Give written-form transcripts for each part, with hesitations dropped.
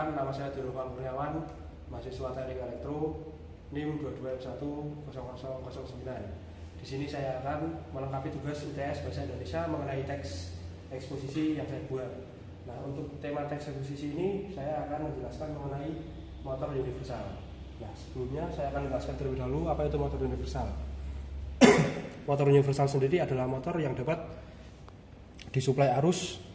Perkenalkan, nama saya Dirnoval Kurniawan, mahasiswa Teknik Elektro, NIM 22M10009. Di sini saya akan melengkapi tugas UTS Bahasa Indonesia mengenai teks eksposisi yang saya buat. Nah, untuk tema teks eksposisi ini saya akan menjelaskan mengenai motor universal. Nah, sebelumnya saya akan menjelaskan terlebih dahulu apa itu motor universal. Motor universal sendiri adalah motor yang dapat disuplai arus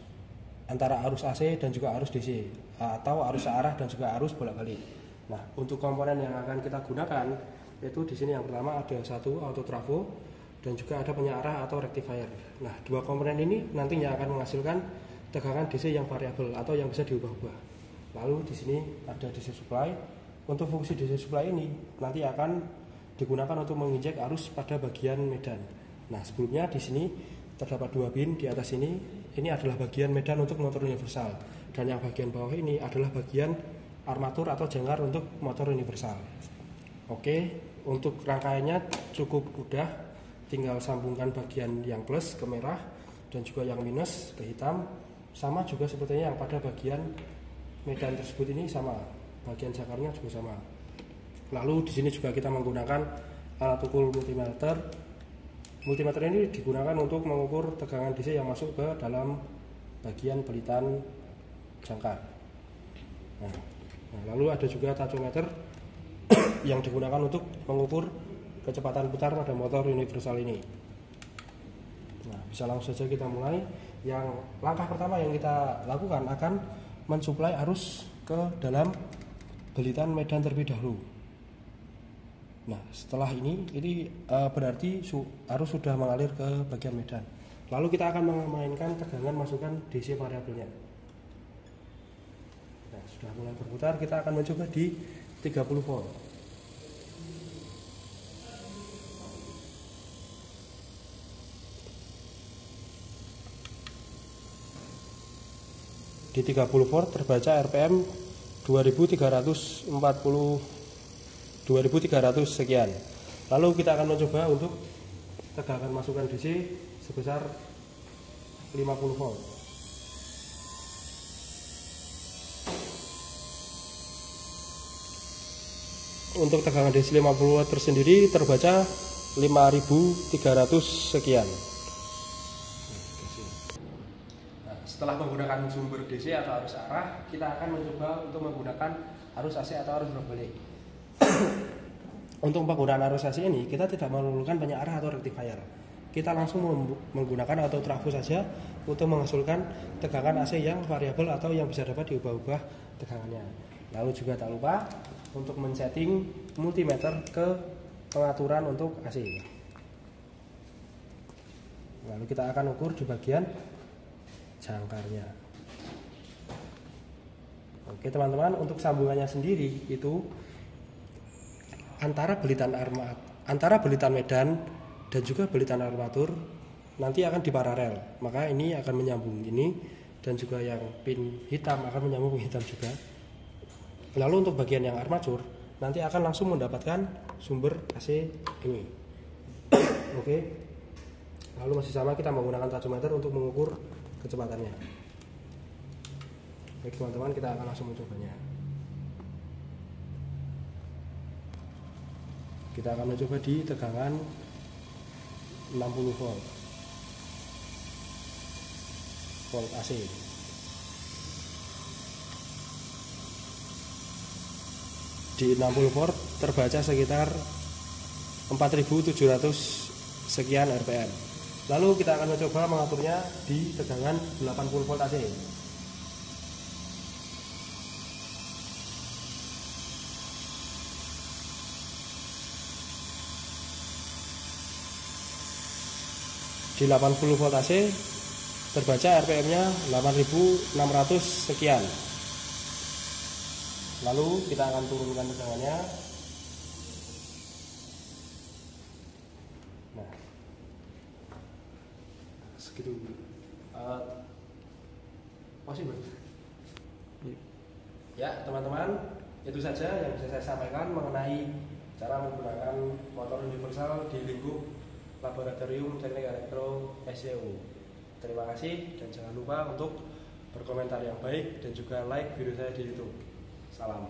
antara arus AC dan juga arus DC, atau arus searah dan juga arus bolak-balik. Nah, untuk komponen yang akan kita gunakan yaitu di sini yang pertama ada satu auto trafo dan juga ada penyearah atau rectifier. Nah, dua komponen ini nantinya akan menghasilkan tegangan DC yang variabel atau yang bisa diubah-ubah. Lalu di sini ada DC supply. Untuk fungsi DC supply ini nanti akan digunakan untuk menginjek arus pada bagian medan. Nah, sebelumnya di sini terdapat dua pin di atas ini adalah bagian medan untuk motor universal, dan yang bagian bawah ini adalah bagian armatur atau jangkar untuk motor universal. Oke, untuk rangkaiannya cukup mudah, tinggal sambungkan bagian yang plus ke merah dan juga yang minus ke hitam, sama juga sepertinya yang pada bagian medan tersebut ini sama, bagian jangkarnya juga sama. Lalu di sini juga kita menggunakan alat ukur multimeter. Multimeter ini digunakan untuk mengukur tegangan DC yang masuk ke dalam bagian belitan jangkar. Nah, lalu ada juga tachometer yang digunakan untuk mengukur kecepatan putar pada motor universal ini. Nah, bisa langsung saja kita mulai. Yang langkah pertama yang kita lakukan akan mensuplai arus ke dalam belitan medan terlebih dahulu. Nah, setelah ini berarti arus sudah mengalir ke bagian medan. Lalu kita akan memainkan tegangan masukan DC variabelnya. Nah, sudah mulai berputar, kita akan mencoba di 30 volt. Di 30 volt terbaca RPM 2300 sekian. Lalu kita akan mencoba untuk tegangan masukan DC sebesar 50 volt. Untuk tegangan DC 50 volt tersendiri terbaca 5300 sekian. Nah, setelah menggunakan sumber DC atau arus arah, kita akan mencoba untuk menggunakan arus AC atau arus bolak-balik. Untuk penggunaan arus AC ini kita tidak memerlukan penyearah atau rectifier. Kita langsung menggunakan auto trafo saja untuk menghasilkan tegangan AC yang variabel atau yang bisa dapat diubah-ubah tegangannya. Lalu juga tak lupa untuk men-setting multimeter ke pengaturan untuk AC. Lalu kita akan ukur di bagian jangkarnya. Oke teman-teman, untuk sambungannya sendiri itu antara belitan medan dan juga belitan armatur nanti akan diparalel, maka ini akan menyambung ini, dan juga yang pin hitam akan menyambung hitam juga. Lalu untuk bagian yang armatur nanti akan langsung mendapatkan sumber AC ini. Oke, lalu masih sama kita menggunakan tachometer untuk mengukur kecepatannya. Baik teman-teman, kita akan langsung mencobanya. Kita akan mencoba di tegangan 60 volt AC. Di 60 volt terbaca sekitar 4700 sekian RPM. Lalu kita akan mencoba mengaturnya di tegangan 80 volt AC. Di 80 volt AC terbaca RPM-nya 8600 sekian. Lalu kita akan turunkan tegangannya. Nah, segitu. Possible. Ya teman-teman, itu saja yang bisa saya sampaikan mengenai cara menggunakan motor universal di lingkup Laboratorium Teknik Elektro SCU. Terima kasih dan jangan lupa untuk berkomentar yang baik dan juga like video saya di YouTube. Salam.